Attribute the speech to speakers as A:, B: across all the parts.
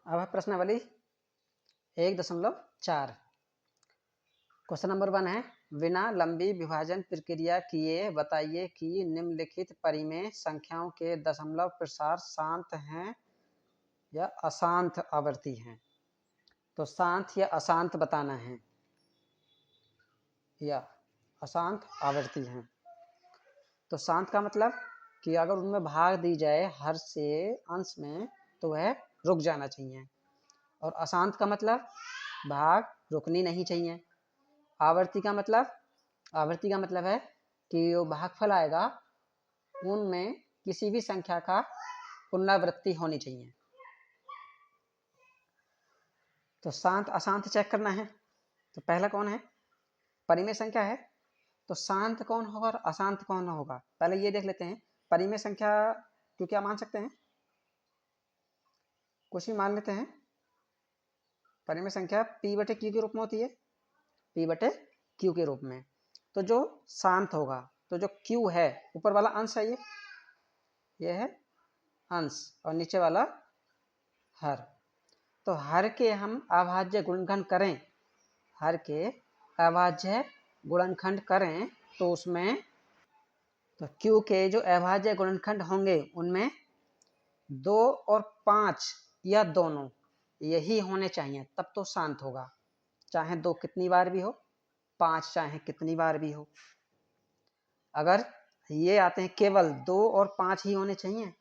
A: अब है प्रश्नावली 1.4। क्वेश्चन नंबर 1 है, बिना लंबी विभाजन प्रक्रिया किए बताइए कि निम्नलिखित परिमेय संख्याओं के दशमलव प्रसार शांत हैं या अशांत आवर्ती हैं। तो शांत या अशांत बताना है या अशांत आवर्ती हैं। तो शांत का मतलब कि अगर उनमें भाग दी जाए हर से अंश में तो वह रुक जाना चाहिए, और अशांत का मतलब भाग रुकनी नहीं चाहिए। आवर्ती का मतलब है कि जो भागफल आएगा उनमें किसी भी संख्या का पुनरावृत्ति होनी चाहिए। तो शांत अशांत चेक करना है। तो पहला कौन है, परिमेय संख्या है, तो शांत कौन होगा और अशांत कौन होगा। पहले ये देख लेते हैं। परिमेय संख्या क्यों क्या मान सकते हैं, कुछ भी मान लेते हैं। परिमेय संख्या P/Q के रूप में होती है, P/Q के रूप में। तो जो शांत होगा, तो जो Q है ऊपर वाला अंश है, ये है अंश, और नीचे वाला हर। तो हर के हम अभाज्य गुणनखंड करें, हर के अभाज्य गुणनखंड करें तो उसमें तो Q के जो अभाज्य गुणनखंड होंगे उनमें 2 और 5 या दोनों यही होने चाहिए, तब तो शांत होगा। चाहे 2 कितनी बार भी हो, 5 चाहे कितनी बार भी हो। अगर ये आते हैं केवल 2 और 5 ही होने चाहिए,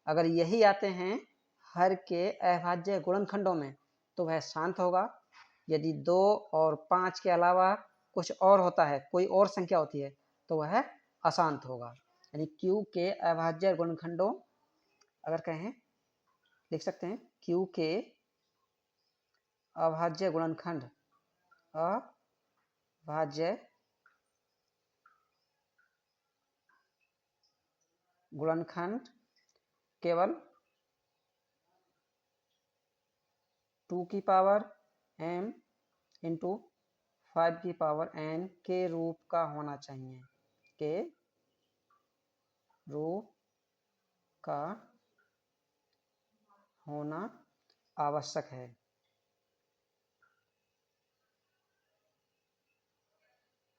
A: अगर यही आते हैं हर के अभाज्य गुणनखंडों में तो वह शांत होगा। यदि 2 और 5 के अलावा कुछ और होता है, कोई और संख्या होती है, तो वह अशांत होगा। यानी Q के अभाज्य गुणनखंडों, अगर कहें लिख सकते हैं Q के अभाज्य गुणनखंड, अभाज्य गुणनखंड केवल 2 की पावर m इंटू 5 की पावर n के रूप का होना चाहिए, के रूप का होना आवश्यक है।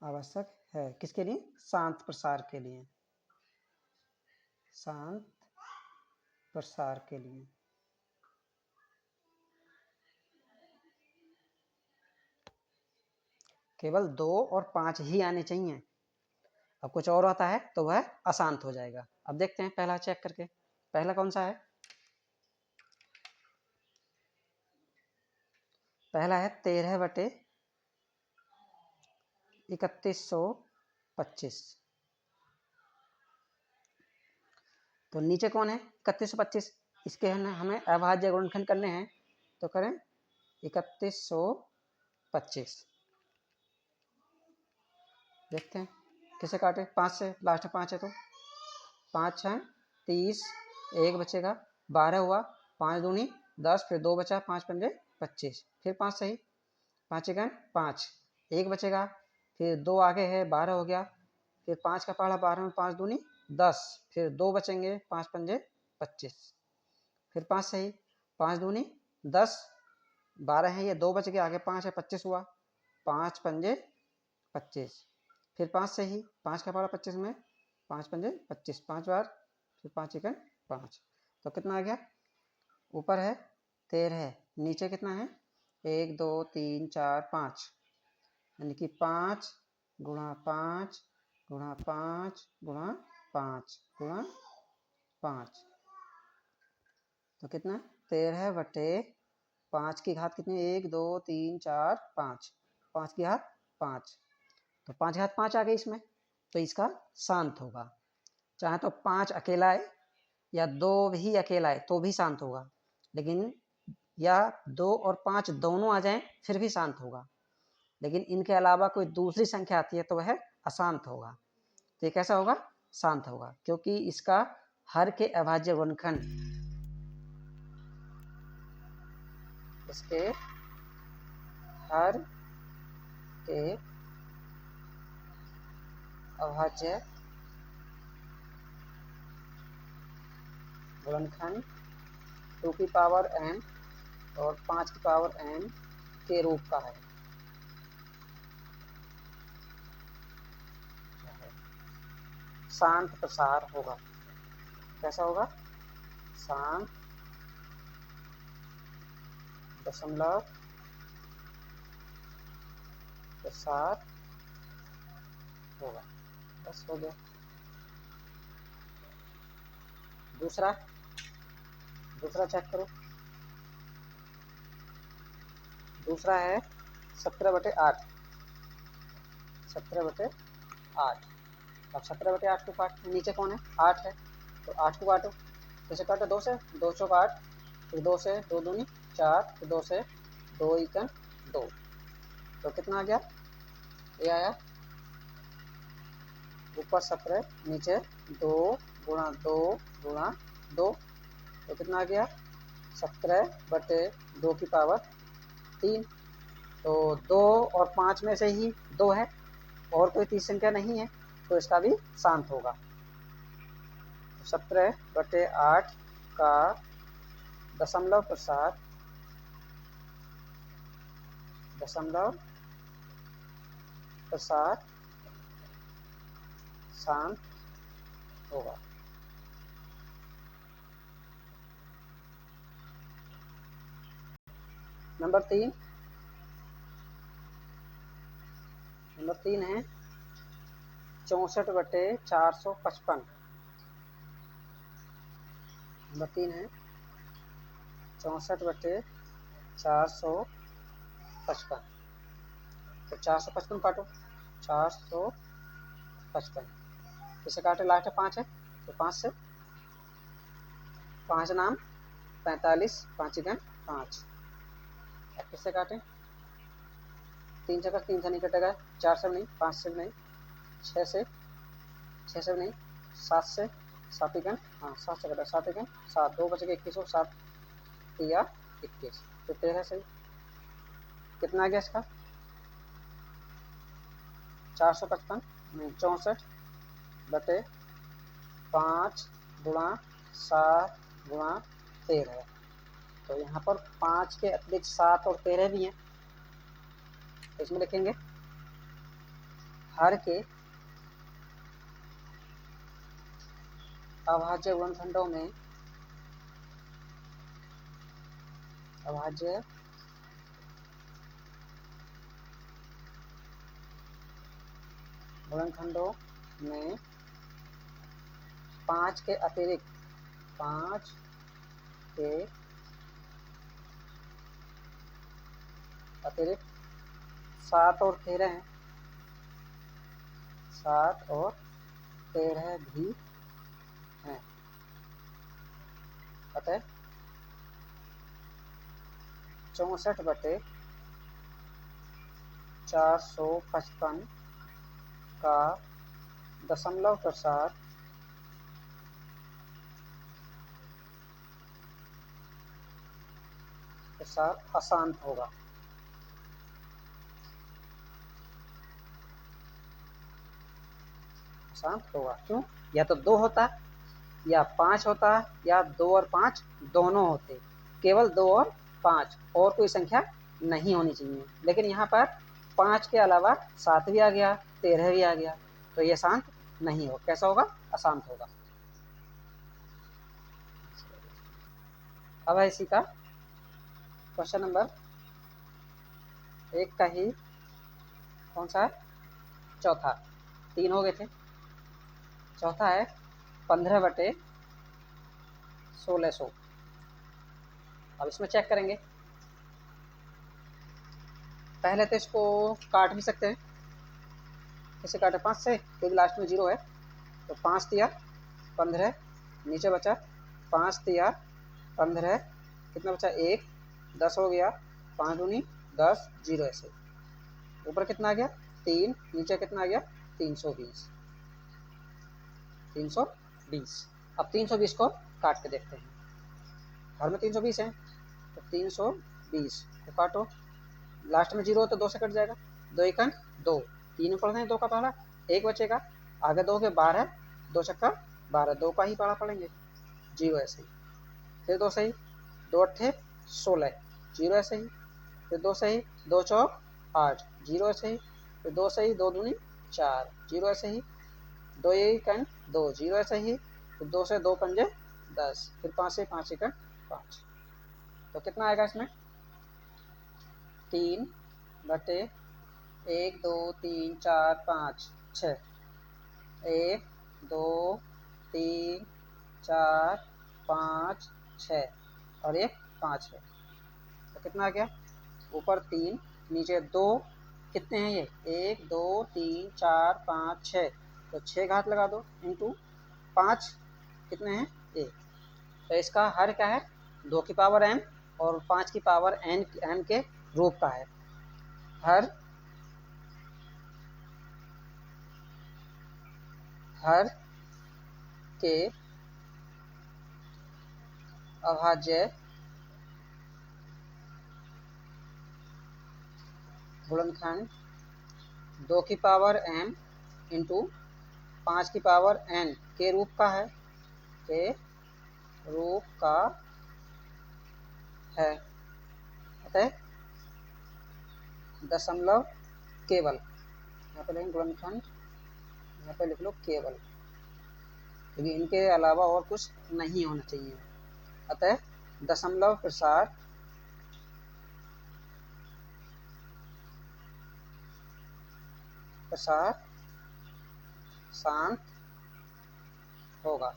A: आवश्यक है किसके लिए, शांत प्रसार के लिए, शांत प्रसार के लिए। केवल 2 और 5 ही आने चाहिए, अब कुछ और आता है तो वह अशांत हो जाएगा। अब देखते हैं पहला चेक करके। पहला कौन सा है, पहला है 13/3125। तो नीचे कौन है 3125, इसके हमें अभाज्य गुणनखंड करने हैं, तो करें 3125। देखते हैं किसे काटे, 5 से, लास्ट 5 है तो 5 है 30, 1 बचेगा, 12 हुआ, 5 दूनी 10, फिर 2 बचा, 5 पंजे 25, फिर 5 सही, 5 1 5, 1 बचेगा, फिर 2 आगे है, 12 हो गया, फिर 5 का पहाड़ा 12 में 5 दूनी 10, फिर 2 बचेंगे, 5 पंजे 25, फिर 5 सही, 5 दूनी 10, 12 है, ये 2 बच गया, आगे 5 है, 25 हुआ, 5 पंजे 25, फिर 5 सही, 5 का पहाड़ा 25 में 5 पंजे 25, 5 बार, फिर 5 1 5। तो कितना आ गया, ऊपर है 13, नीचे कितना है 1 2 3 4 5, यानी कि 5 गुणा 5 गुणा 5 गुणा 5 गुणा 5। तो कितना 13/5 की घात कितनी, 1 2 3 4 5, 5 की घात 5, तो 5 घात 5 आ गई इसमें, तो इसका शांत होगा। चाहे तो 5 अकेला आए या 2 भी अकेला आए तो भी शांत होगा, लेकिन या 2 और 5 दोनों आ जाएं फिर भी शांत होगा, लेकिन इनके अलावा कोई दूसरी संख्या आती है तो वह अशांत होगा। तो ये कैसा होगा, शांत होगा, क्योंकि इसका हर के अभाज्य गुणनखंड, इसके हर के अभाज्य गुणनखंड 2 की पावर n और 5 की पावर n के रूप का है। शांत प्रसार होगा। कैसा होगा? शांत दशमलव प्रसार होगा। बस हो गया। दूसरा चेक करो। दूसरा है 17/8। 17/8। अब 17/8 को काट, नीचे कौन है? 8 है, तो 8 को काटो। कैसे काटो? 2 से, 2 चौक 8, फिर 2 से 2 दूनी 4, फिर 2 से 2 एकन 2, तो कितना आ गया? ये आया ऊपर 17, नीचे 2 गुणा 2 गुणा 2, तो कितना आ गया? 17/2 की पावर 3। तो 2 और 5 में से ही 2 है, और कोई तीसरी संख्या नहीं है, तो इसका भी शांत होगा। 17/8 का दशमलव प्रसार शांत होगा। नंबर 3 है 64/455। नंबर 3 है 64/455। तो 455 काटो। 455 किसे काटे? लास्ट में 5 है, तो 5 से 5 नाम 45, 5 एकन 5। अब किससे काटें? 3 से 3 से नहीं कटेगा, 4 से नहीं, 5 से नहीं, 6 से नहीं, 7 से 7 एकन, हाँ 7 से कटा, 7 एकन 7, 2 बचे 21 और 7 या 21, तो 13 सही। कितना आ गया इसका? 455 नहीं 64/5 गुणा 7 गुणा 13। तो यहाँ पर 5 के अतिरिक्त 7 और 13 भी हैं, तो इसमें लिखेंगे हर के अभाज्य गुणनखंडों में में 5 के अतिरिक्त 7 और 13 हैं, 7 और 13 भी हैं। अतः 64/455 का दशमलव प्रसार अशांत होगा। अशांत होगा क्यों? या तो 2 होता, या 5 होता, या 2 और 5 दोनों होते। केवल 2 और 5, और कोई संख्या नहीं होनी चाहिए। लेकिन यहाँ पर 5 के अलावा 7 भी आ गया, 13 भी आ गया, तो ये शांत नहीं हो। कैसा होगा? अशांत होगा। अब है इसी का क्वेश्चन नंबर 1 का ही कौन सा है? चौथा। 3 हो गए थे, चौथा है 15/1600। अब इसमें चेक करेंगे। पहले तो इसको काट भी सकते हैं। कैसे काटे? 5 से, क्योंकि लास्ट में 0 है, तो 5 तिया 15, नीचे बचा 5 तिया 15, कितना बचा? 1, 10 हो गया, 5 दूनी 10, 0 ऐसे। ऊपर कितना आ गया? 3, नीचे कितना आ गया? 320। 320। अब 320 को काट के देखते हैं। घर में 320 है, तो 320 को काटो। लास्ट में 0 हो तो 2 से कट जाएगा, 2 एकन 2, 3 पढ़ हैं, 2 का पढ़ा 1 बचेगा, आगे 2 के 12, 2 चक्का 12, 2 का ही पढ़ा पड़ेंगे, 0 ऐसे ही। फिर 2 सही, 2 अट्ठे 16, जीरो ऐसे ही, फिर 2 सही, 2 चौक 8, जीरो ऐसे ही, फिर 2 सही, 2 दूनी 4, जीरो ऐसे ही, 2 एक 2, जीरो ऐसे ही, फिर 2 से 2 पंजे 10, फिर 5 से 5 एक 5। तो कितना आएगा इसमें? 3 बटे 1 2 3 4 5 6, 1 2 3 4 5 6 और एक 5 है। तो कितना आ गया? ऊपर 3 नीचे 2, कितने हैं ये? 1 2 3 4 5 6, तो 6 घात लगा दो इंटू 5, कितने हैं? 1। तो इसका हर क्या है? 2 की पावर m और 5 की पावर n m के रूप का है। हर के अभाज्य गुणनखंड 2 की पावर m इंटू 5 की पावर n के रूप का है, के रूप का है। अतः दशमलव केवल, यहाँ पे लिखेंगे गुणनखंड, यहाँ पे लिख लो केवल, क्योंकि इनके अलावा और कुछ नहीं होना चाहिए। अतः दशमलव प्रसार शांत होगा।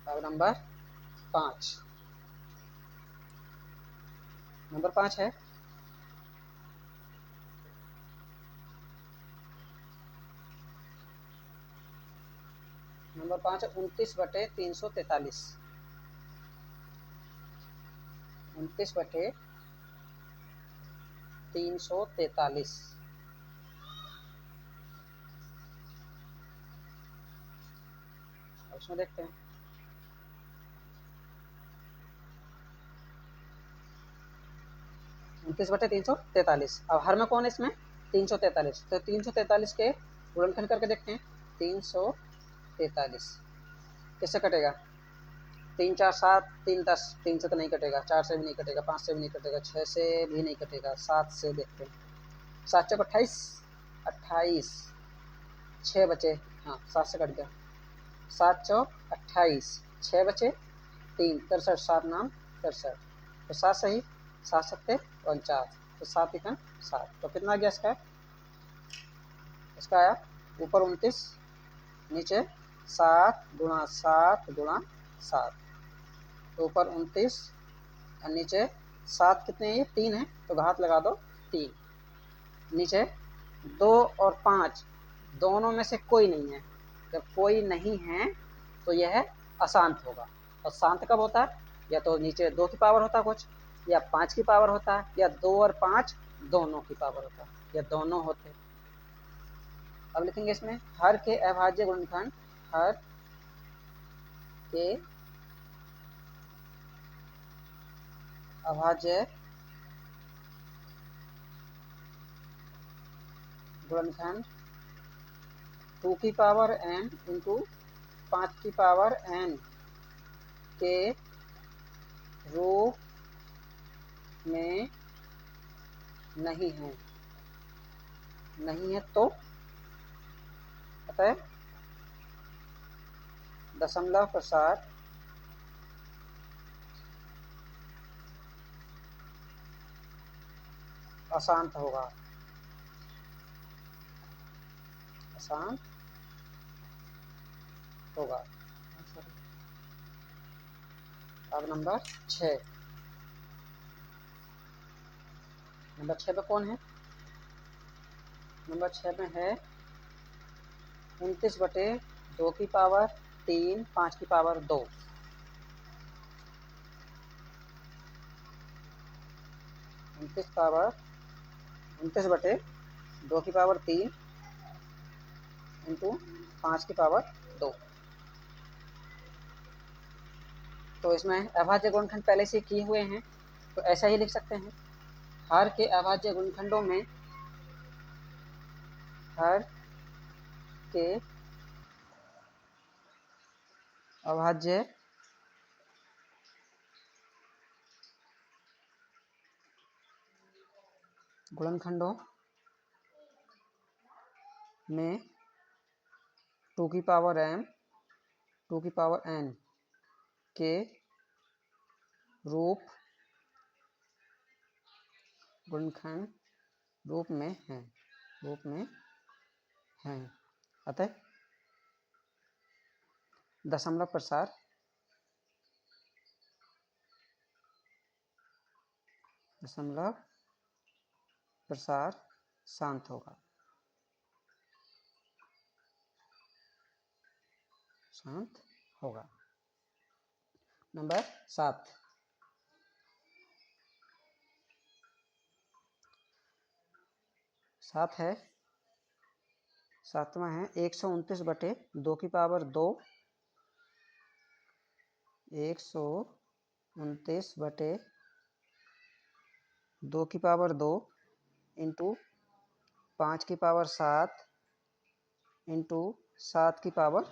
A: अब नंबर 5 है नंबर 5 है 29 बटे 343, 29 बटे 343। उसमें देखते हैं 29 बटे 343। अब हर में कौन है इसमें? 343, तो 343 के गुणनखंड करके देखते हैं। 343 किससे कटेगा? 3 4 7 3 10, 3 से तो नहीं कटेगा, 4 से भी नहीं कटेगा, 5 से भी नहीं कटेगा, 6 से भी नहीं कटेगा, 7 से देखते हैं। 7 चौक 28, 28, 6 बचे, हाँ 7 से कट गया, 7 चौक 28, 6 बचे 3, 63, 7 नाम 63, तो 7 सही, 7 सत्ते 49, तो 7 इकन 7। तो कितना आ गया इसका? इसका आया ऊपर 29, नीचे 7 गुणा 7 गुणा 7, तो ऊपर 29 और नीचे 7, कितने हैं? 3 है, तो घात लगा दो 3, नीचे 2 और 5 दोनों में से कोई नहीं है। जब कोई नहीं है तो यह अशांत होगा। और शांत कब होता है? या तो नीचे 2 की पावर होता है कुछ, या 5 की पावर होता है, या 2 और 5 दोनों की पावर होता है, या दोनों होते। अब लिखेंगे इसमें हर के अभाज्य गुणनखंड, हर के अभाज्य गुणनखंड 2 की पावर n इंटू 5 की पावर n के रूप में नहीं है। नहीं है तो अतः दशमलव प्रसार अशांत होगा, अशांत होगा। अब नंबर 6, नंबर 6 पे कौन है? नंबर 6 में है 29 बटे 2 की पावर 3, 5 की पावर 2, 29 बटे 2 की पावर 3 इंटू 5 की पावर 2। तो इसमें अभाज्य गुणनखंड पहले से किए हुए हैं, तो ऐसा ही लिख सकते हैं। हर के अभाज्य गुणनखंडों में, हर के अभाज्य गुणनखंडों में 2 की पावर m 2 की पावर n के रूप गुणनखंड रूप में हैं अतः दशमलव प्रसार शांत होगा। नंबर 7 है, 7वां है 129 बटे 2 की पावर 2 129 बटे 2 की पावर 2 इंटू 5 की पावर 7 इंटू 7 की पावर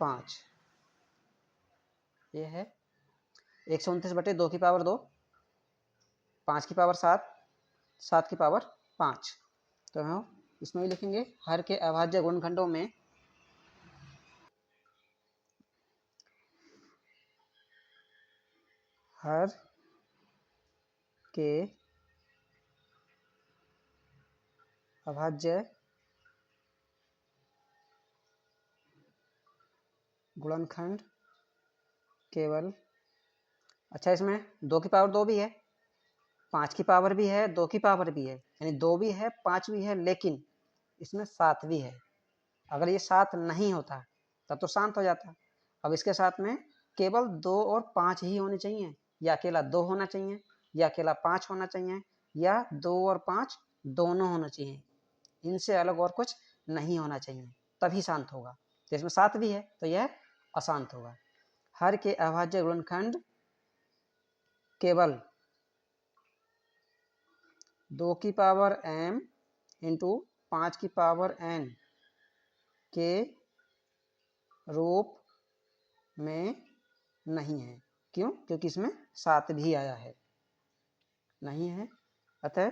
A: 5। ये है 129 बटे 2 की पावर 2 5 की पावर 7 7 की पावर 5। तो हम इसमें भी लिखेंगे हर के अभाज्य गुणनखंडों में हर के अभाज्य गुणनखंड केवल, अच्छा इसमें 2 की पावर 2 भी है, 5 की पावर भी है, 2 की पावर भी है, यानी 2 भी है 5 भी है, लेकिन इसमें 7 भी है। अगर ये 7 नहीं होता तब तो शांत हो जाता। अब इसके साथ में केवल 2 और 5 ही होने चाहिए, या अकेला 2 होना चाहिए, या अकेला 5 होना चाहिए, या 2 और 5 दोनों होना चाहिए। इनसे अलग और कुछ नहीं होना चाहिए, तभी शांत होगा। तो इसमें 7 भी है तो यह अशांत होगा। हर के अभाज्य गुणनखंड केवल 2 की पावर m इंटू 5 की पावर n के रूप में नहीं है। क्यों? क्योंकि इसमें 7 भी आया है, नहीं है। अतः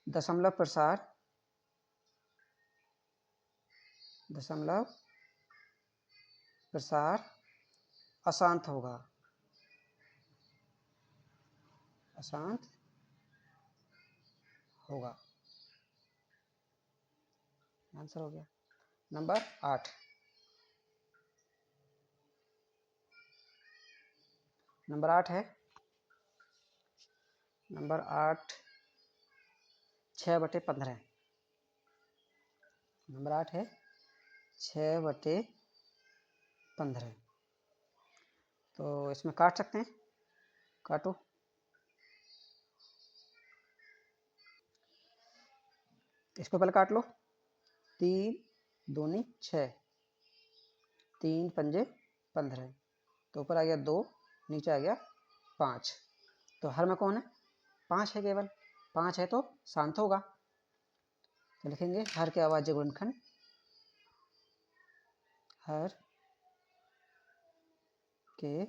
A: दशमलव प्रसार अशांत होगा, आंसर हो गया। नंबर 8 है, नंबर 8 6 बटे 15। नंबर 8 है 6 बटे 15। तो इसमें काट सकते हैं, काटो। इसको पहले काट लो। 3 दूनी 6, 3 पंजे 15, तो ऊपर आ गया 2, नीचे आ गया 5। तो हर में कौन है? 5 है, केवल 5 है तो शांत होगा। तो लिखेंगे हर के अभाज्य गुणनखंड, हर के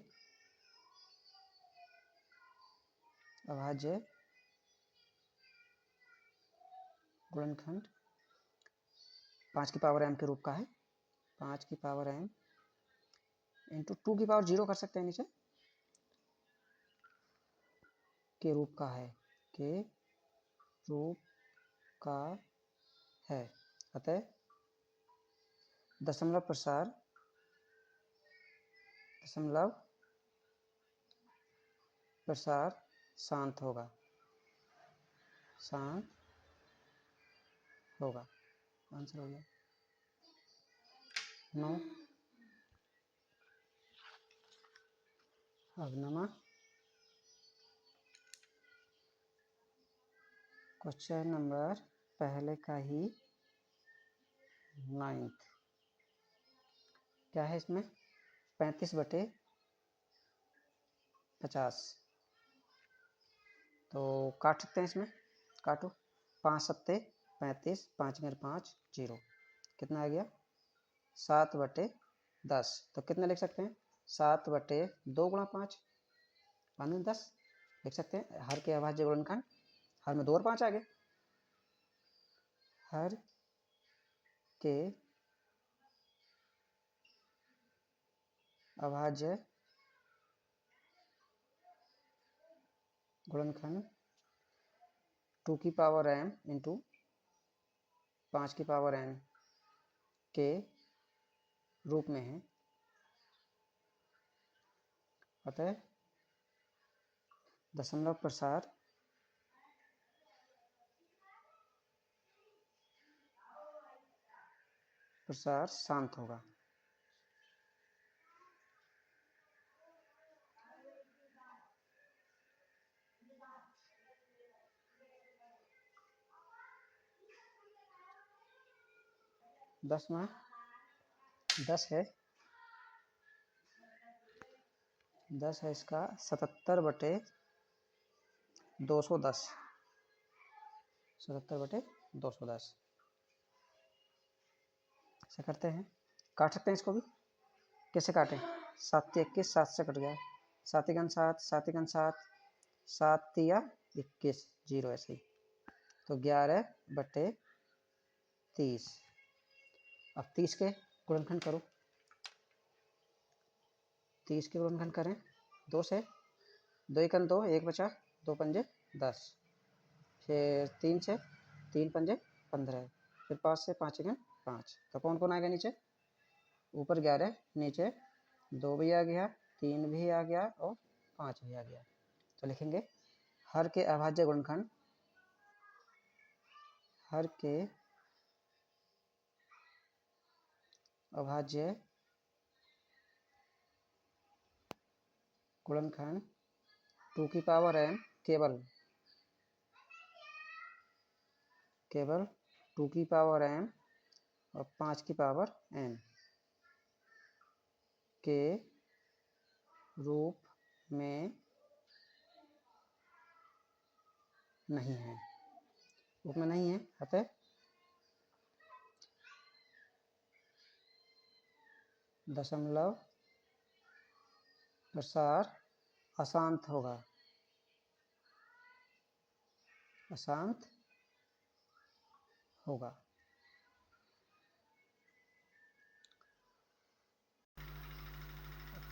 A: अभाज्य गुणनखंड 5 की पावर m के रूप का है। 5 की पावर m इंटू 2 की पावर 0 कर सकते हैं नीचे, के रूप का है, के रूप का है। अतः दशमलव प्रसार शांत होगा, आंसर हो गया 9। अब नमा क्वेश्चन नंबर पहले का ही 9th क्या है इसमें? 35 बटे 50। तो काट सकते हैं इसमें, काटो। 5 सत्ते 35, 5 मेरे 5 0, कितना आ गया? 7 बटे 10। तो कितना लिख सकते हैं? 7 बटे 2 गुणा 5 माने 10। देख सकते हैं हर के अभाज्य गुणनखंड, हर में 2 और 5 आ गए, हर के अभाज्य गुणनखंड 2 की पावर m इंटू 5 की पावर n के रूप में है, अतः दशमलव प्रसार शांत होगा। दस में 10 है, 10 है इसका 77/210, 77/210 ऐसा करते हैं। काट सकते हैं इसको भी, कैसे काटें? 7 × 21, 7 से कट गया, 7 × 7, 7 × 7, 7 × 21, 0 ऐसे ही, तो 11/30। अब 30 के गुणनखंड करो, 30 के गुणनखंड करें 2 से, 2 × 2, 1 बचा, 2 पंजे 10, फिर 3 से, 3 पंजे 15, फिर 5 से, 5 × 5, तो कौन कौन आएगा नीचे? ऊपर 11, नीचे 2 भी आ गया, 3 भी आ गया और 5 भी आ गया। तो लिखेंगे हर के अभाज्य गुणनखंड, हर के अभाज्य गुणनखंड 2 की पावर m, केवल 2 की पावर m और 5 की पावर n के रूप में नहीं है, रूप में नहीं है, अतः दशमलव प्रसार अशांत होगा, अशांत होगा।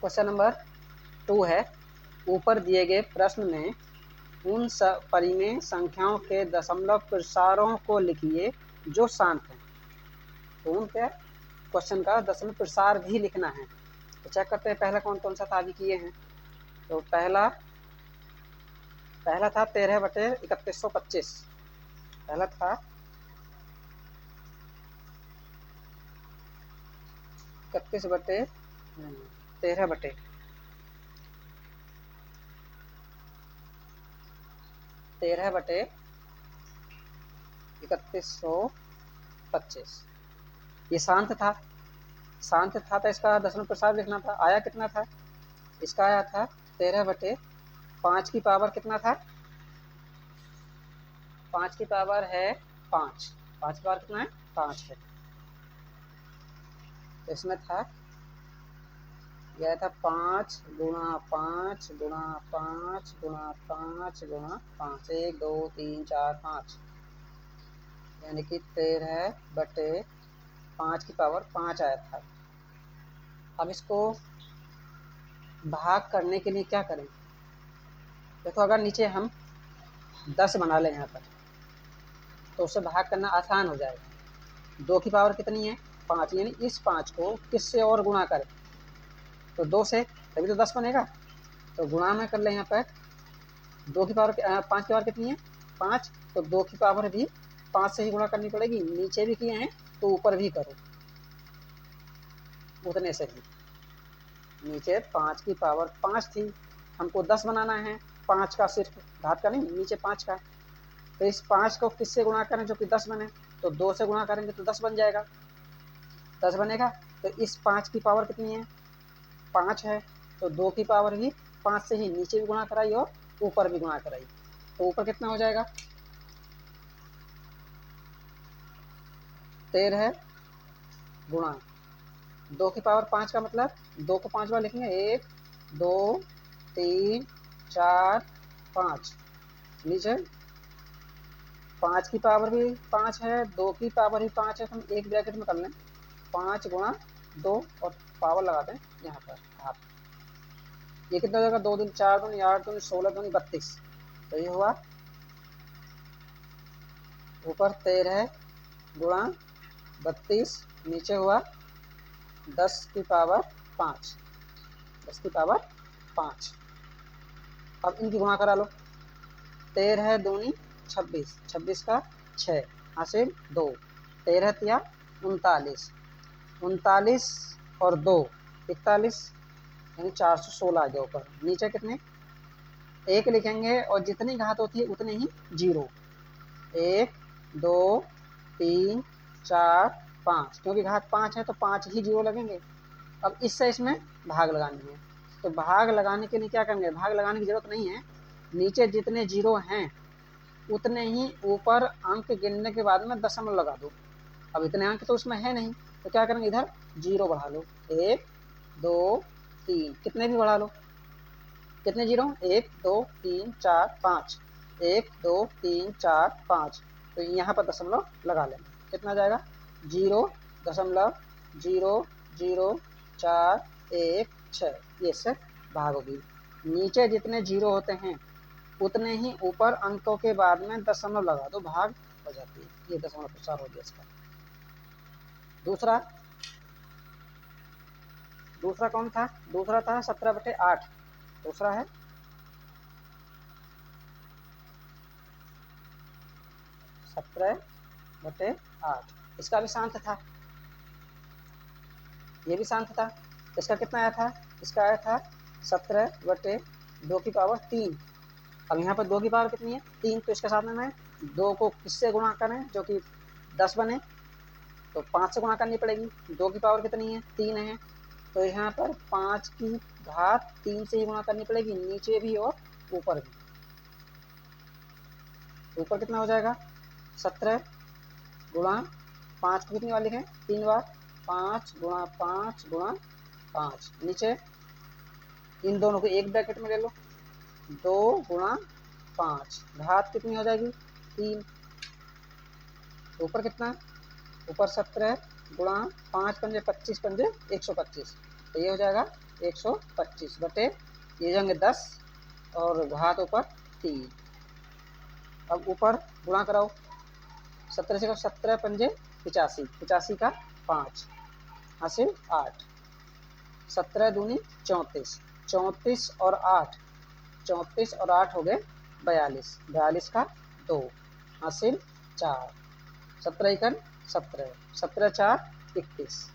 A: क्वेश्चन नंबर 2 है, ऊपर दिए गए प्रश्न में उन परिमेय संख्याओं के दशमलव प्रसारों को लिखिए जो शांत हैं। तो उन पे क्वेश्चन का दशमलव प्रसार भी लिखना है। तो चेक करते हैं पहला कौन कौन सा था, अभी किए हैं। तो पहला था 13/3125, पहला था 13/3125, ये शांत था तो इसका दशमलव प्रसार लिखना था। आया कितना था? इसका आया था 13/5 की पावर कितना था? 5 की पावर है 5, 5 की पावर कितना है? 5 है। तो इसमें था, यह था 5 × 5 × 5 × 5 × 5, 1 2 3 4 5, यानी कि 13/5 की पावर 5 आया था। अब इसको भाग करने के लिए क्या करें? देखो अगर नीचे हम 10 बना लें यहाँ पर, तो उससे भाग करना आसान हो जाएगा। 2 की पावर कितनी है? 5, यानी इस 5 को किससे और गुणा करें? तो 2 से, तभी तो 10 बनेगा। तो गुणा में कर ले यहाँ पर, 2 की पावर 5 की पावर कितनी है? 5, तो 2 की पावर भी 5 से ही गुणा करनी पड़ेगी। नीचे भी किए हैं तो ऊपर भी करो उतने से ही। नीचे 5 की पावर 5 थी, हमको 10 बनाना है, 5 का सिर्फ घात का नहीं, नीचे 5 का। तो इस 5 को किससे गुणा करें जो कि 10 बने? तो 2 से गुणा करेंगे तो 10 बन जाएगा, 10 बनेगा। तो इस 5 की पावर कितनी है? 5 है, तो 2 की पावर भी 5 से ही नीचे भी गुणा कराई और ऊपर भी गुणा कराई। तो ऊपर कितना हो जाएगा? 13 गुणा 2 की पावर 5 का, मतलब 2 को 5 बार लिखेंगे, 1 2 3 4 5, नीचे 5 की पावर भी 5 है, 2 की पावर भी 5 है, तो हम एक ब्रैकेट में कर लें 5 गुणा 2 और पावर लगा दें यहाँ पर हाफ। ये कितना हो जाएगा, 2 दूनी 4 दूनी 8 दूनी 16 दूनी 32, तो ये हुआ ऊपर 13 गुणा 32, नीचे हुआ 10 की पावर 5, 10 की पावर 5। अब इनकी गुणा करा लो, 13 दूनी 26, 26 का 6 हासिल 2, 13 तिया 39, 39 और 2 41, यानी 416 आ गया ऊपर। नीचे कितने, एक लिखेंगे और जितनी घात होती है उतने ही जीरो, 1 2 3 4 5, क्योंकि घात 5 है तो 5 ही जीरो लगेंगे। अब इससे इसमें भाग लगानी है, तो भाग लगाने के लिए क्या करेंगे, भाग लगाने की जरूरत नहीं है, नीचे जितने जीरो हैं उतने ही ऊपर अंक गिनने के बाद में दशमलव लगा दो। अब इतने अंक तो उसमें है नहीं, तो क्या करेंगे, इधर जीरो बढ़ा लो, 1 2 3, कितने भी बढ़ा लो, कितने जीरो, 1 2 3 4 5, 1 2 3 4 5, तो यहाँ पर दशमलव लगा लेंगे, कितना जाएगा 0.00041 ये इससे भाग होगी। नीचे जितने जीरो होते हैं उतने ही ऊपर अंकों के बाद में दशमलव लगा दो, भाग हो जाती है। ये दशमलव प्रसार हो गया इसका। दूसरा कौन था, दूसरा था 17/8, दूसरा है 17/8, इसका भी शांत था, ये भी शांत था। इसका कितना आया था, इसका आया था 17/2 की पावर 3। अब यहाँ पर 2 की पावर कितनी है, 3, तो इसके साथ में मैं 2 को किससे गुणा करें जो कि 10 बने, तो 5 से गुणा करनी पड़ेगी। 2 की पावर कितनी है, 3 है, तो यहाँ पर 5 की घात 3 से ही गुणा करनी पड़ेगी, नीचे भी और ऊपर भी। ऊपर कितना हो जाएगा, 17 गुणा 5 को कितनी बार लिखें, 3 बार, 5 गुणा 5 गुणा 5, नीचे इन दोनों को एक ब्रैकेट में ले लो, 2 गुणा 5, घात कितनी हो जाएगी, 3। ऊपर कितना, ऊपर 17 गुणा 5 पंजे 25 पंजे 125, तो ये हो जाएगा 125 बटे ये जाएंगे 10 और घात ऊपर 3। अब ऊपर गुणा कराओ, 17 से 17 पंजे 85, 85 का 5 हासिल 8, 17 दूनी 34, 34 और 8, 34 और 8 हो गए 42, 42 का 2 हासिल 4, 17 एकन 17, 17 4 21,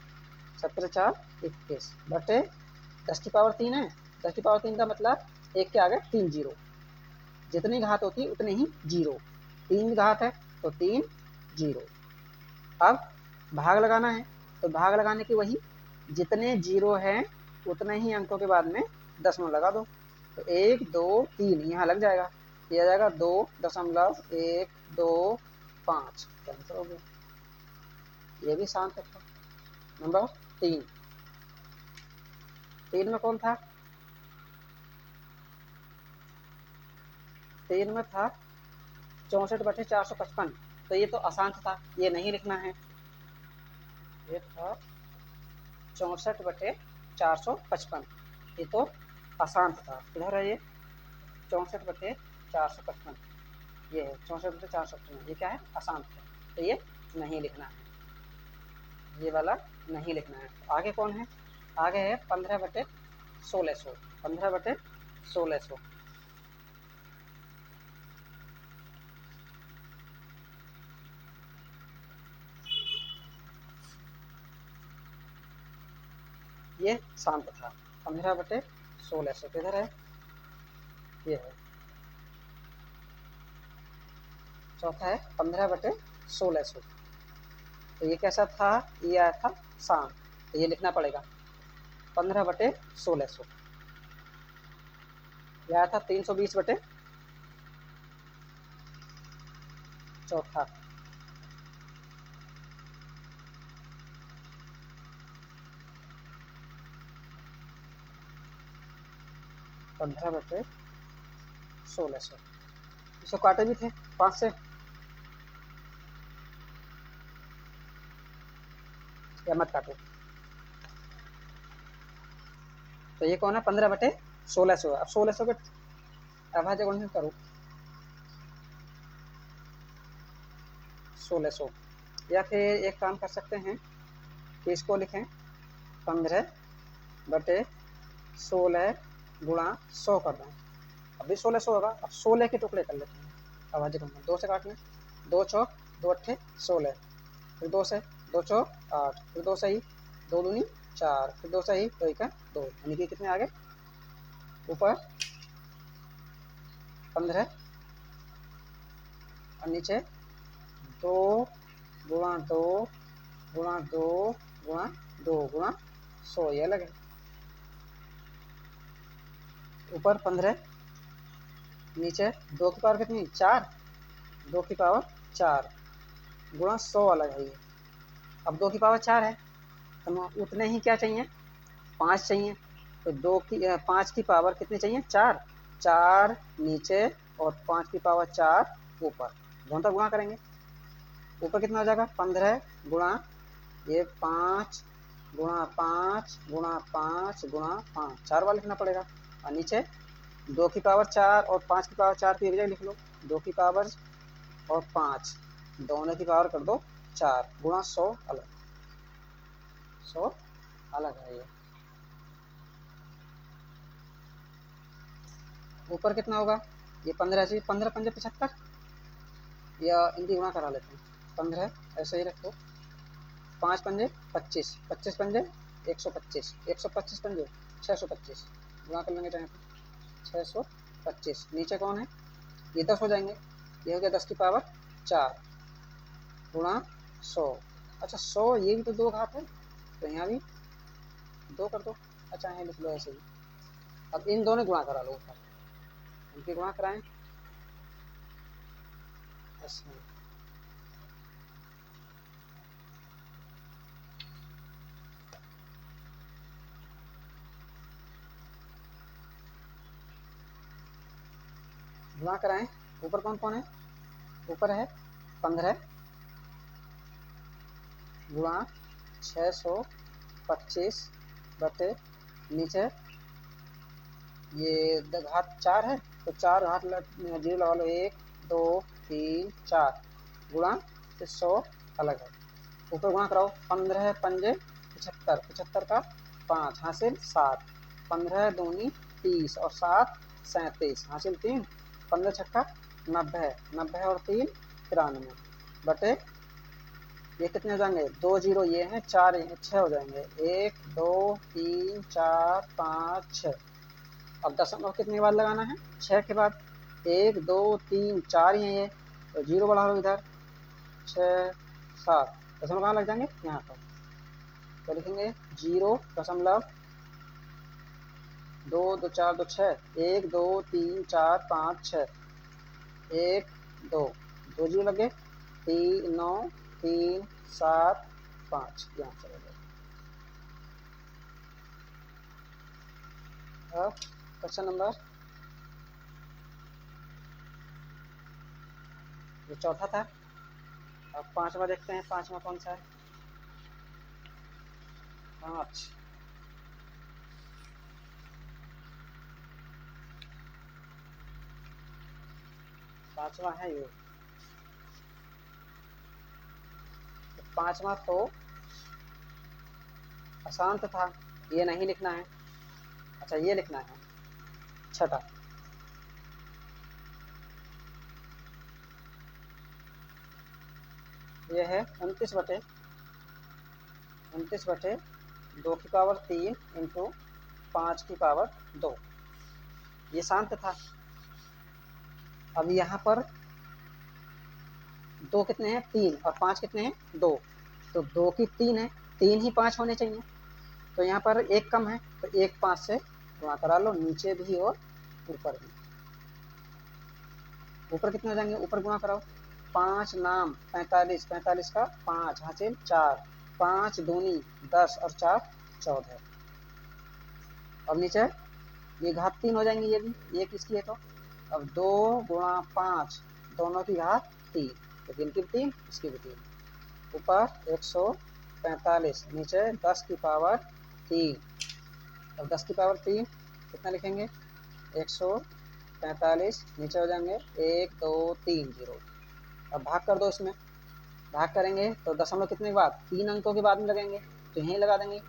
A: 17 4 21 बटे 10 की पावर 3 है, 10 की पावर 3 का मतलब एक के आगे 3 जीरो, जितनी घात होती है उतने ही जीरो, 3 घात है तो 3 जीरो। अब भाग लगाना है, तो भाग लगाने की वही, जितने जीरो हैं उतने ही अंकों के बाद में दशमलव लगा दो, तो 1 2 3 यहाँ लग जाएगा, ये आ जाएगा 2.125, कैंसिल हो गया, ये भी शांत था। नंबर 3 में कौन था, 3 में था 64/455, तो ये तो अशांत था, ये नहीं लिखना है, ये था 64/455, ये तो अशांत था, इधर है ये 64/455, ये है 64/455, ये क्या है, अशांत है, तो ये नहीं लिखना है, ये वाला नहीं लिखना है। आगे कौन है, आगे है 15/1600, 15/1600, ये शांत था, 15/1600 किधर है, ये है। चौथा है 15/1600, तो ये कैसा था, ये आया था शांत, तो ये लिखना पड़ेगा 15/1600, यह आया था 320 चौथा, 15/1600, 1600। इसको काटे भी थे 5 से, या मत काटो। तो ये कौन है 15/1600। अब 1600 के अभाज्य गुणन करो 1600, या फिर एक काम कर सकते हैं कि इसको लिखें 15/16 गुणा 100 कर दें। अभी 1600 होगा। अब 16 के टुकड़े कर लेते हैं अभाज्य गुणन। 2 से काट लें, 2 चौक 2 अट्ठे 16, फिर 2 से 2 चौक 8, फिर 2 सही 2 दूनी 4, फिर 2 सही 2 1 2, यानी कि कितने आगे ऊपर 15 और नीचे 2 गुणा 2 गुणा 2 गुणा 2 गुणा 100, ये अलग है। ऊपर 15, नीचे 2 की पावर कितनी 4, 2 की पावर 4 गुणा 100 अलग है ये। अब 2 की पावर 4 है तो उतने ही क्या चाहिए 5 चाहिए। तो 5 की पावर कितनी चाहिए 4, 4 नीचे और 5 की पावर 4 ऊपर, दोनों तक गुणा करेंगे। ऊपर कितना हो जाएगा 15 गुणा ये 5 गुणा 5 गुणा 5 गुणा 5, 4 बार लिखना पड़ेगा। और नीचे 2 की पावर 4 और 5 की पावर 4 की एक जगह लिख लो, 2 की पावर और 5 दोनों की पावर कर दो 4 गुणा 100 अलग, 100 अलग है ये। ऊपर कितना होगा ये 15 से 15 पंजे 75, या इनकी गुणा करा लेते हैं 15 ऐसे ही रखो, 5 पंजे 25, 25 पंजे 125, 125 पंजे 625, गुणा कर लेंगे चाहे तो 625। नीचे कौन है ये 10 हो जाएंगे, ये हो गया 10 की पावर 4 गुणा 100। अच्छा 100 ये भी तो 2 घात है तो यहाँ भी 2 कर दो। अच्छा यहाँ लिख लो ऐसे ही। अब इन दोनों गुणा करा लो ऊपर, इनकी गुणा कराएं ऐसे गुणा कराएं। ऊपर कौन कौन है, ऊपर है 15 गुणा 625 बटे नीचे ये घात 4 है तो 4 घात जीरो लगा लो, 1 2 3 4 गुणा फिर 100 अलग है। ऊपर गुणा कराओ 15 पंजे 75, 75 का 5 हासिल 7, 15 दूनी 30 और 7 37 हासिल 3, 15 छक्का 90, 90 और 3 93 बटे ये कितने हो जाएंगे 2 जीरो ये हैं 4 6 हो जाएंगे, 1 2 3 4 5 6। अब दशमलव कितने के बाद लगाना है 6 के बाद, 1 2 3 4 ही है ये तो जीरो बढ़ा लो इधर 6 7, दशमलव कहाँ लग जाएंगे यहाँ पर, तो लिखेंगे 0.2 2 4 2 6, 1 2 3 4 5 6, 1 2 2 जीरो लगे 3 9 3 7 5, यहाँ चले गए। अब क्वेश्चन नंबर ये चौथा था। अब पांचवा देखते हैं, पांचवा कौन सा है 5, पांचवा है ये। पांचवा तो आसान था, ये नहीं लिखना है। अच्छा ये लिखना है छठा, ये है 29/2 की पावर 3 इंटू 5 की पावर 2, ये शांत था। अब यहाँ पर 2 कितने हैं 3 और 5 कितने हैं 2, तो 2 की 3 है, 3 ही 5 होने चाहिए, तो यहाँ पर एक कम है तो एक 5 से गुणा करा लो, नीचे भी और ऊपर भी। ऊपर कितने हो जाएंगे ऊपर गुणा कराओ, 5 नाम 45, 45 का 5 हासिल 4, 5 दूनी 10 और 4 14। अब नीचे ये घात 3 हो जाएंगे, ये भी ये किसकी है तो अब 2 गुणा 5 दोनों की घात 3, तो इनकी भी 3 इसकी भी 3, ऊपर 145 नीचे 10 की पावर 3। अब 10 की पावर 3 कितना लिखेंगे, 145 नीचे हो जाएंगे 1 2 3 0। अब भाग कर दो, इसमें भाग करेंगे तो दशमलव कितने के बाद, 3 अंकों के बाद में लगेंगे, तो यहीं लगा देंगे,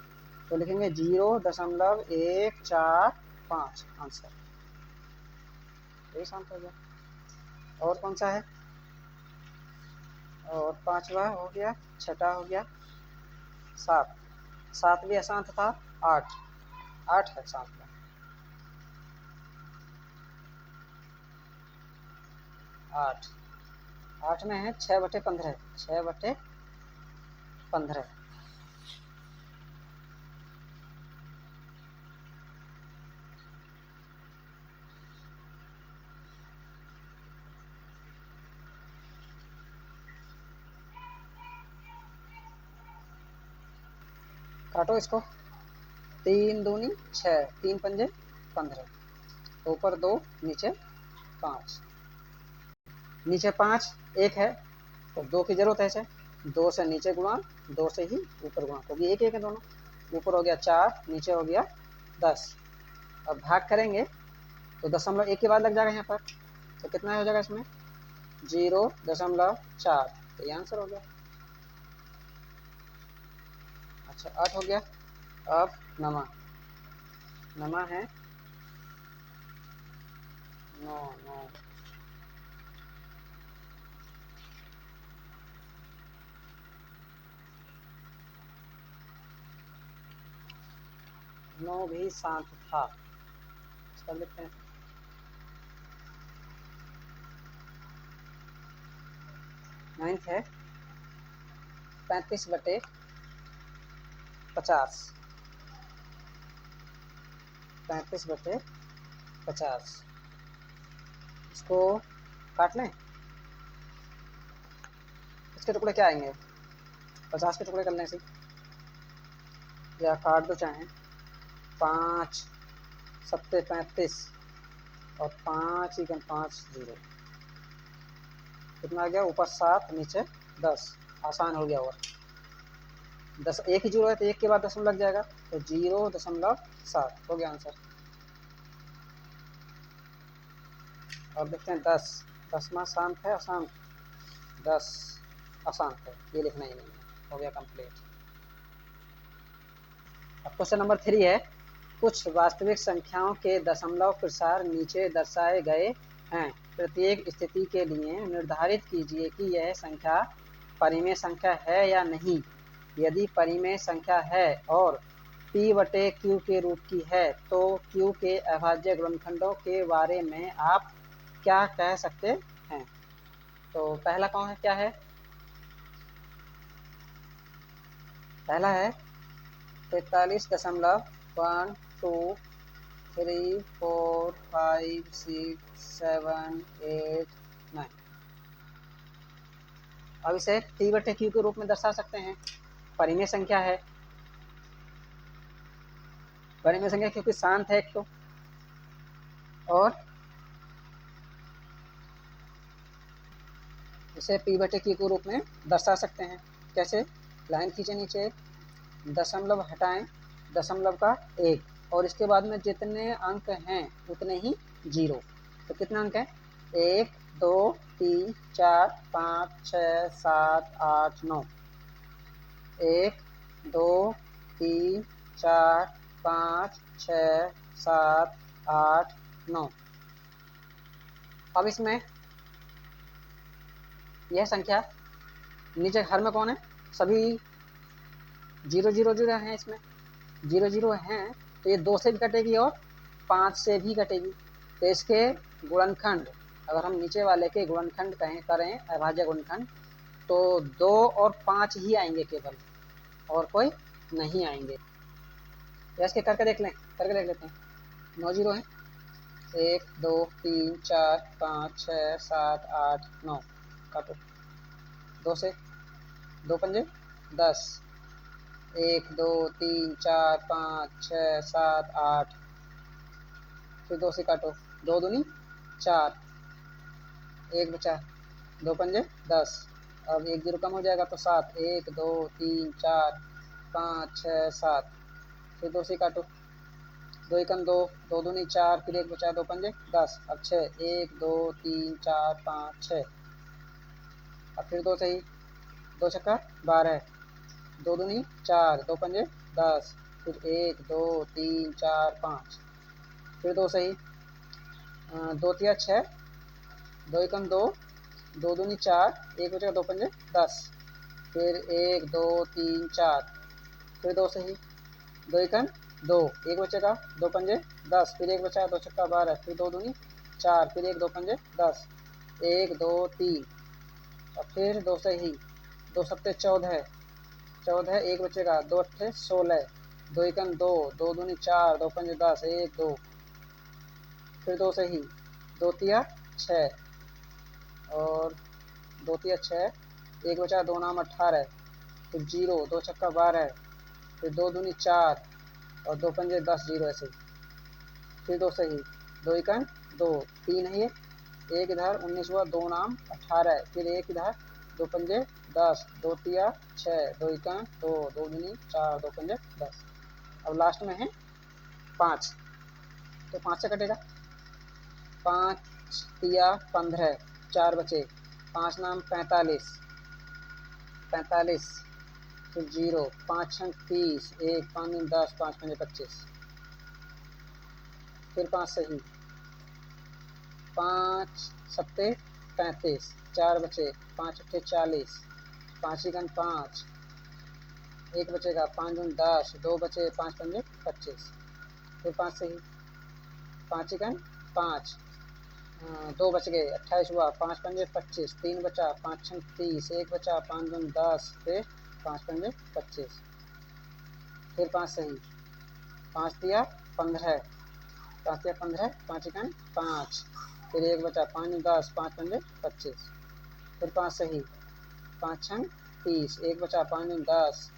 A: तो लिखेंगे 0.145 आंसर, यही शांत हो गया। और कौन सा है, और पांचवा हो गया, छठा हो गया, सात, सात भी अशांत था, आठ, आठ है शांत में, आठ, आठ में है 6/15, 6/15। काटो इसको, 3 दूनी 6, 3 पंजे 15, ऊपर 2 नीचे 5, नीचे 5 एक है तो 2 की जरूरत है इसे, 2 से नीचे गुणा, 2 से ही ऊपर गुणा, क्योंकि एक एक है दोनों, ऊपर हो गया 4 नीचे हो गया 10। अब भाग करेंगे तो दशमलव एक के बाद लग जाएगा यहाँ पर, तो कितना हो जाएगा इसमें, 0.4, तो ये आंसर हो गया। अच्छा 8 हो गया। अब नमा, नमा है 9, 9, 9 भी शांत था, इसका लिखते हैं। नाइन्थ है 35/50, 35/50, इसको काट लें, इसके टुकड़े क्या आएंगे, 50 के टुकड़े करने से, या काट दो चाहें, 5 सत्ते 35 और 5 ही 5 0, कितना आ गया, ऊपर 7 नीचे 10, आसान हो गया। और 10 एक ही जीरो है तो एक के बाद दशमलव लग जाएगा, तो 0.7 हो गया आंसर। अब देखते हैं 10, 10वां शांत है अशांत, 10 अशांत है, ये लिखना ही नहीं है, हो गया कंप्लीट। अब क्वेश्चन नंबर 3 है, कुछ वास्तविक संख्याओं के दशमलव प्रसार नीचे दर्शाए गए हैं, प्रत्येक स्थिति के लिए निर्धारित कीजिए कि यह संख्या परिमेय संख्या है या नहीं। यदि परिमेय संख्या है और P/Q के रूप की है तो Q के अभाज्य गुणनखंडों के बारे में आप क्या कह सकते हैं। तो पहला कौन है, क्या है, पहला है 43.1 2 3 4 5 6 7 8 9। अब इसे P/Q के रूप में दर्शा सकते हैं, परिमेय संख्या है, परिमेय संख्या क्योंकि शांत है एक तो, और इसे P/Q के रूप में दर्शा सकते हैं। कैसे, लाइन खींचे नीचे, दशमलव हटाएं, दशमलव का 1 और इसके बाद में जितने अंक हैं उतने ही जीरो, तो कितना अंक है, 1 2 3 4 5 6 7 8 9, 1 2 3 4 5 6 7 8 9। अब इसमें यह संख्या नीचे हर में कौन है, सभी 0 0 0 हैं, इसमें 0 0 हैं, तो ये 2 से भी कटेगी और 5 से भी कटेगी, तो इसके गुणनखंड, अगर हम नीचे वाले के गुणनखंड करें अभाज्य गुणनखंड, तो 2 और 5 ही आएंगे केवल, और कोई नहीं आएंगे। या इसके करके देख लेते हैं, 9 0 है, 1 2 3 4 5 6 7 8 9, काटो, 2 से 2 पंजे 10, 1 2 3 4 5 6 7 8, फिर 2 से काटो, 2 दूनी 4, एक बचा, 2 पंजे 10। अब 1 0 कम हो जाएगा तो 7, 1 2 3 4 5 6 7, फिर 2 से काटो, 2 एकम 2, 2 दूनी 4, फिर 1 बचा, 2 पंजे 10। अब 6, 1 2 3 4 5 6, अब फिर 2 सही, 2 छक्का 12, 2 दूनी 4, 2 पंजे 10, फिर 1 2 3 4 5, फिर 2 सही, 2 तिया 6, 2 एकम 2, 2 दूनी 4, 1 बचेगा, 2 पंजे 10, फिर 1 2 3 4, फिर 2 सही, 2 एकम 2, 1 बचेगा, 2 पंजे 10, फिर 1 बचा, 2 छक्का 12, फिर 2 दूनी 4, फिर 1 2 पंजे 10, 1 2 3, और फिर 2 सही, 2 सत्ते 14, 14, 1 बचेगा, 2 अट्ठे 16, 2 एकम 2, 2 दूनी 4, 2 पंजे 10, 1 2, फिर 2 सही, 2 तिया 6, और 2 तिया 6, 1 बचा, 2 नाम 18, फिर 0, 2 छक्का 12, फिर 2 दूनी 4, और 2 पंजे 10, 0 ऐसे, फिर 2 सही, 2 एकम 2, 3 है ये, 1 इधर 19 हुआ, 2 नाम 18, फिर 1 इधर, 2 पंजे 10, 2 तिया 6, 2 एकम 2, 2 दूनी 4, 2 पंजे 10। अब लास्ट में है 5, तो 5 से कटेगा, 5 तिया 15, 4 बचे, 5 नाम 45, 45, फिर 0, 5 छंग 30, 1 5 दूनी 10, 5 पंजे 25, फिर 5 सही, 5 सत्ते 35, 4 बचे, 5 अट्ठे 40, 5 एकम 5, 1 बचेगा, 5 दूनी 10, 2 बचे, 5 पंजे 25, फिर 5 सही, 5 एकम 5, 2 बच गए, 28 हुआ, 5 पंजे 25, 3 बचा, 5 छंग 30, 1 बचा, 5 दूनी 10, फिर 5 पंजे 25, फिर 5 सही, 5 तिया 15, 5 तिया 15, 5 एकम 5, फिर 1 बचा, 5 दूनी 10, 5 पंजे 25, फिर 5 सही, 5 छंग 30, 1 बचा, 5 दूनी 10,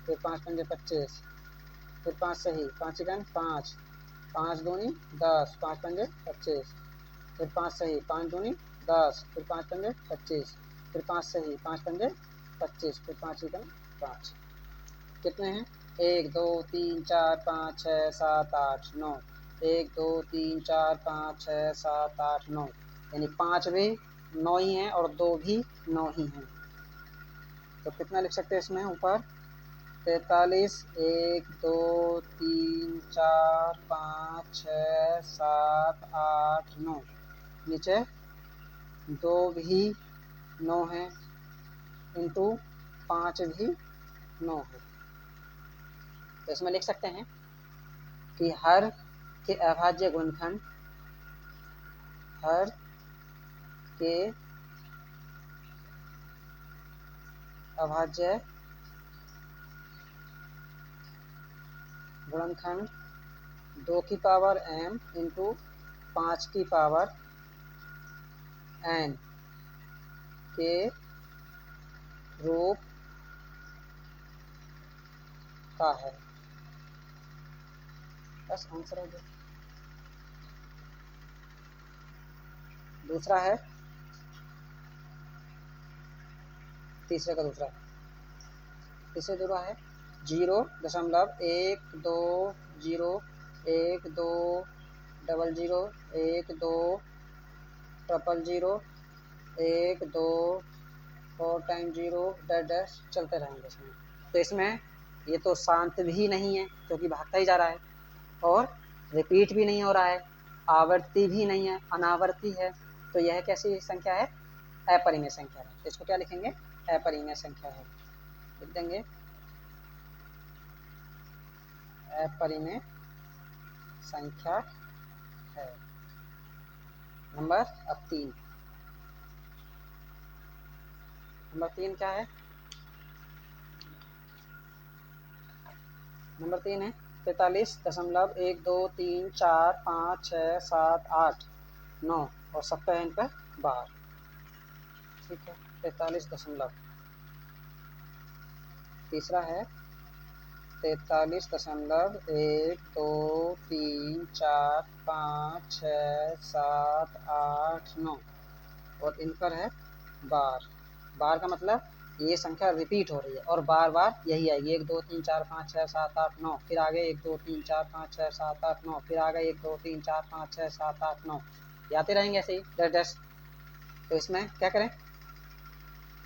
A: फिर 5 पंजे 25, फिर 5 सही, 5 एकम 5, 5 दूनी 10, 5 पंजे 25, फिर 5 सही, 5 दूनी 10, फिर 5 पंजे 25, फिर 5 सही, 5 पंजे 25, फिर 5 एकम 5, कितने हैं, 1 2 3 4 5 6 7 8 9, 1 2 3 4 5 6 7 8 9, यानी 5 भी 9 ही हैं और 2 भी 9 ही हैं। तो कितना लिख सकते हैं इसमें ऊपर, 43, 1 2 3 4 5 6 7 8 9, नीचे 2 भी 9 है, इंटू 5 भी 9 है। तो इसमें लिख सकते हैं कि हर के अभाज्य गुणनखंड, हर के अभाज्य गुणनखंड 2 की पावर m इंटू 5 की पावर n के रूप का है। बस आंसर हो गया। दूसरा है, तीसरे का दूसरा, तीसरे दूसरा है 0.12 0 डैश चलते रहेंगे इसमें। तो इसमें ये तो शांत भी नहीं है क्योंकि भागता ही जा रहा है, और रिपीट भी नहीं हो रहा है, आवर्ती भी नहीं है, अनावर्ती है। तो यह कैसी संख्या है, अपरिमेय संख्या है। इसको क्या लिखेंगे, अपरिमेय संख्या है, लिख देंगे अपरिमेय संख्या है। नंबर अब 3, नंबर 3 क्या है, नंबर 3 है 43.123456789 और 70 है इन पर बाहर, ठीक है 43 दशमलव। तीसरा है 43.123456789 और इन पर है बार। बार का मतलब ये संख्या रिपीट हो रही है और बार बार यही आएगी 1 2 3 4 5 6 7 8 9, फिर आगे 1 2 3 4 5 6 7 8 9, फिर आगे 1 2 3 4 5 6 7 8 9, आते रहेंगे ऐसे ही डैश डैश। तो इसमें क्या करें,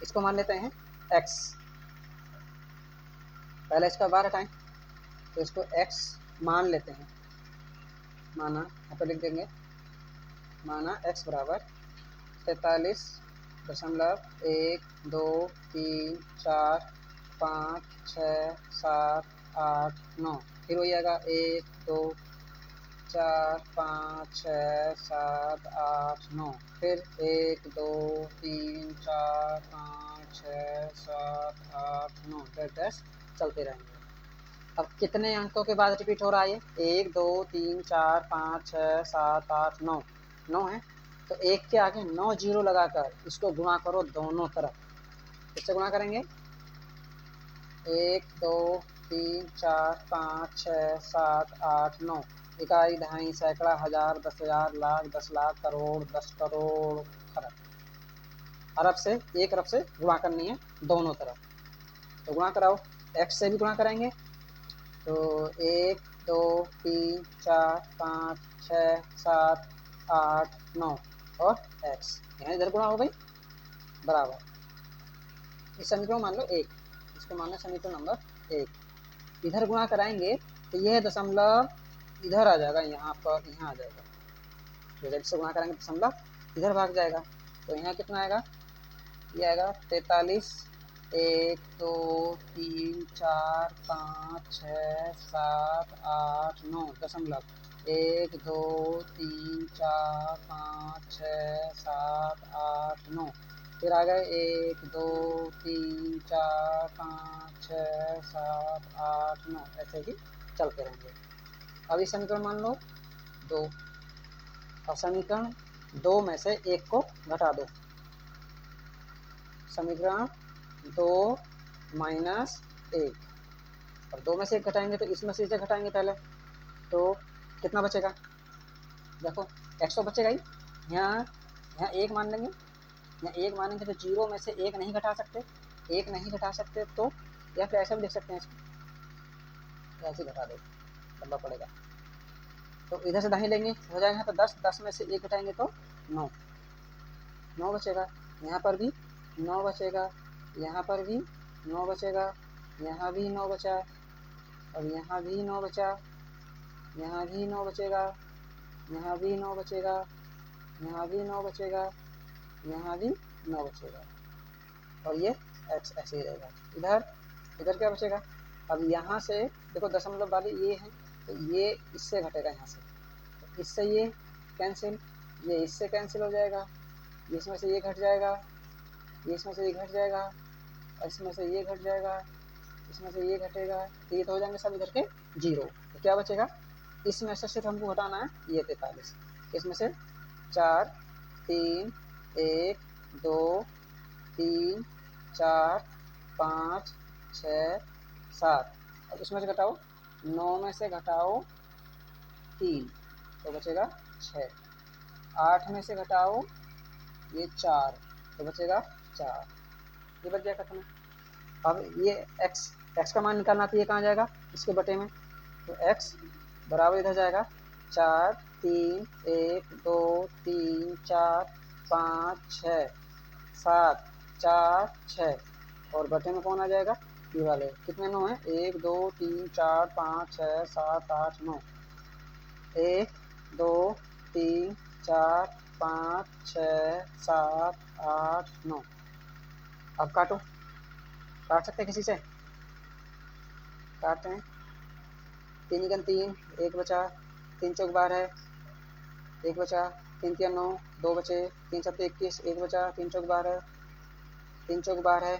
A: इसको मान लेते हैं x, पहले इसका बार हटाएं तो इसको x मान लेते हैं, माना यहाँ पर लिख देंगे, माना x बराबर 43.123456789, फिर वही आएगा 1 2 4 5 6 7 8 9, फिर 1 2 3 4 5 6 7 8 9 डैश चलते रहेंगे। अब कितने अंकों के बाद रिपीट हो रहा है ये 1 2 3 4 5 6 7 8 9, 9 है तो 1 के आगे 9 जीरो लगाकर इसको गुणा करो दोनों तरफ। इससे गुणा करेंगे 1 2 3 4 5 6 7 8 9, इकाई दहाई सैकड़ा हजार 10,000 लाख 10 लाख करोड़ 10 करोड़ खरब। अरब से एक अरब से गुणा करनी है दोनों तरफ, तो गुणा कराओ, x से भी गुणा करेंगे तो 1 2 3 4 5 6 7 8 9 और x यहाँ इधर गुणा हो गई बराबर। इस समीकरण मान लो 1, इसको मान लो समीकरण नंबर 1। इधर गुणा कराएंगे तो यह दशमलव इधर आ जाएगा, यहाँ पर यहाँ आ जाएगा, तो जब से गुणा करेंगे दशमलव इधर भाग जाएगा, तो यहाँ कितना आएगा, ये आएगा 43 1 2 3 4 5 6 7 8 9 दशमलव 1 2 3 4 5 6 7 8 9, फिर आ गए 1 2 3 4 5 6 7 8 9, ऐसे ही चलते रहेंगे। अब इस समीकरण मान लो 2, अब समीकरण 2 में से 1 को घटा दो, समीकरण 2 माइनस 1, और 2 में से 1 घटाएंगे तो इसमें से इसे घटाएंगे पहले, तो कितना बचेगा, देखो x तो बचेगा ही, यहाँ 1 मान लेंगे, यहाँ 1 मानेंगे तो 0 में से 1 नहीं घटा सकते, 1 नहीं घटा सकते तो या फिर ऐसा भी लिख सकते हैं इसको, ऐसे घटा दो करना पड़ेगा, तो इधर से दाहिने लेंगे हो जाएगा यहाँ पर 10, 10 में से 1 घटाएंगे तो 9, 9 बचेगा, यहाँ पर भी 9 बचेगा, यहाँ पर भी 9 बचेगा, यहाँ भी 9 बचा, और यहाँ भी 9 बचा, यहाँ भी 9 बचेगा, यहाँ भी 9 बचेगा, यहाँ भी 9 बचेगा, यहाँ भी 9 बचेगा, और ये x ऐसे ही रहेगा। इधर इधर क्या बचेगा, अब यहाँ से देखो दशमलव वाले ये हैं तो ये इससे घटेगा, यहाँ से तो इससे ये कैंसिल, ये इससे कैंसिल हो जाएगा, इसमें से ये घट जाएगा, इसमें से ये घट जाएगा, इसमें से ये घट जाएगा, इसमें से ये घटेगा, तो ये तो हो जाएंगे सब इधर के 0, तो क्या बचेगा, इसमें से सिर्फ हमको हटाना है ये 43, इसमें से 4 3 1 2 3 4 5 6 7, अब इसमें से घटाओ 9 में से घटाओ 3 तो बचेगा 6, 8 में से घटाओ ये 4 तो बचेगा 4, ये बच गया खत्म। अब ये x का मान निकालना तो ये कहाँ जाएगा, इसके बटे में, तो x बराबर इधर जाएगा 4 3 1 2 3 4 5 6 7 4 6, और बटे में कौन आ जाएगा, ये वाले कितने 9 हैं, 1 2 3 4 5 6 7 8 9, 1 2 3 4 5 6 7 8 9, अब काटो, काट सकते हैं किसी से, काटते हैं, 3 गन 3, 1 बचा, 3 चौक 12, 1 बचा, 3 तिया 9, 2 बचे, 3 सत्ते 21, 1 बचा, 3 चौक 12, 3 चौक 12,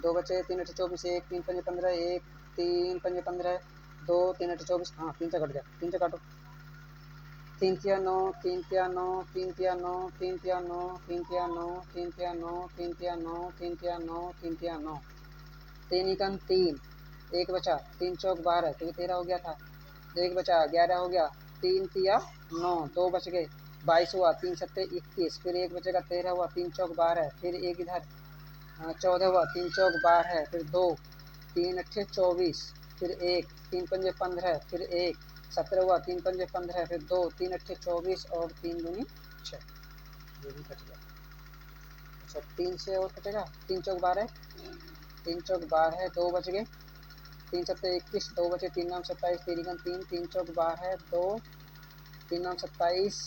A: 2 बचे, 3 अठे 24, 1 3 पंजे 15, 1 3 पंजे 15, 2 3 अठे 24, हाँ 3 से कट गया, 3 से काटो, 3 तिया 9, 3 तिया 9, 3 तिया 9, 3 तिया 9, 3 तिया 9, 3 तिया 9, 3 तिया 9, 3 तिया 9, 3 तिया 9, 3 इकन 3, एक बचा, 3 चौक 12, तो ये 13 हो गया था। एक बचा, 11 हो गया, 3 तिया 9, 2 बच गए, 22 हुआ, 3 सत्ते 21, फिर एक बचेगा, 13 हुआ, 3 चौक 12, फिर एक इधर 14 हुआ, 3 चौक 12, फिर 2, 3 अट्ठे 24, फिर एक, 3 पंजे 15, फिर एक, 17 हुआ, 3 पंजे 15, फिर 2, 3 अट्ठे 24 और 3 दूनी 6, ये भी कट गया। अच्छा 3 से और कटेगा, 3 चौक 12, 3 चौक 12, 2 बच गए, 3 सत्ते 21, 2 बचे, 3 9 27, 3 3, 2, 3 9 27,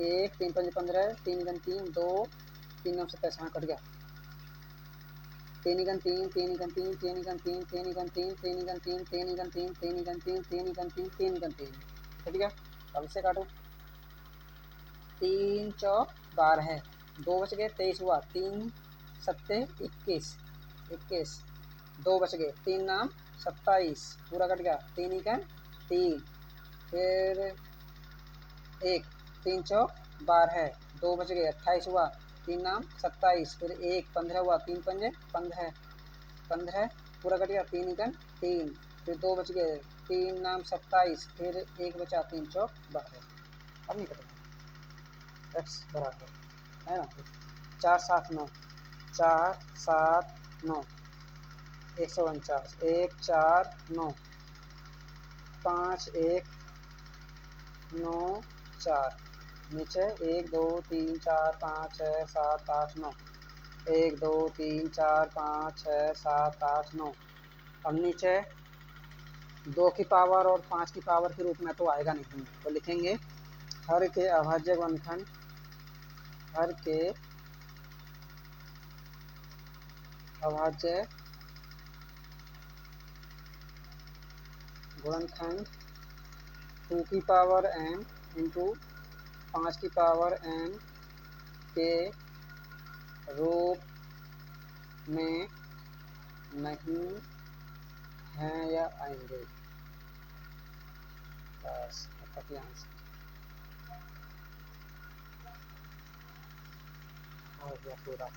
A: 1, 3 पंजे 15, 3 3, 2, 3 9 27, हाँ कट गया। 3 3, 3 3, 3 3, 3 3, 3 3, 3 3, 3 3, 3 3, 3 3, कट गया। अब से काटो, 3 चौक 12, 2 बच गए, 23 हुआ, 3 सत्ते 21, 21, 2 बच गए, 3 नाम 27, पूरा कट गया, 3 1 3, फिर एक, 3 चौक 12, 2 बच गए, 28 हुआ, 3 नाम 27, फिर एक, 15 हुआ, 3 पंजे 15, 15 पूरा कट गया, 3 1 3, फिर 2 बच गए, 3 नाम 27, फिर एक बचा, 3 चौक 12। अब नहीं कटेगा, एक्स बराबर है ना, 4 7 9, 4 7 9, 149, 1 4 9, 5 1 9 4, नीचे 1 2 3 4 5 6 7 8 9, 1 2 3 4 5 6 7 8 9। अब नीचे 2 की पावर और 5 की पावर के रूप में तो आएगा नहीं, तो लिखेंगे हर के अभाज्य गुणनखंड, हर के अभाज्य गुणनखंड 2 की पावर n इंटू 5 की पावर n के रूप में नहीं हैं या आएंगे। बस आपका आंसर हो गया पूरा।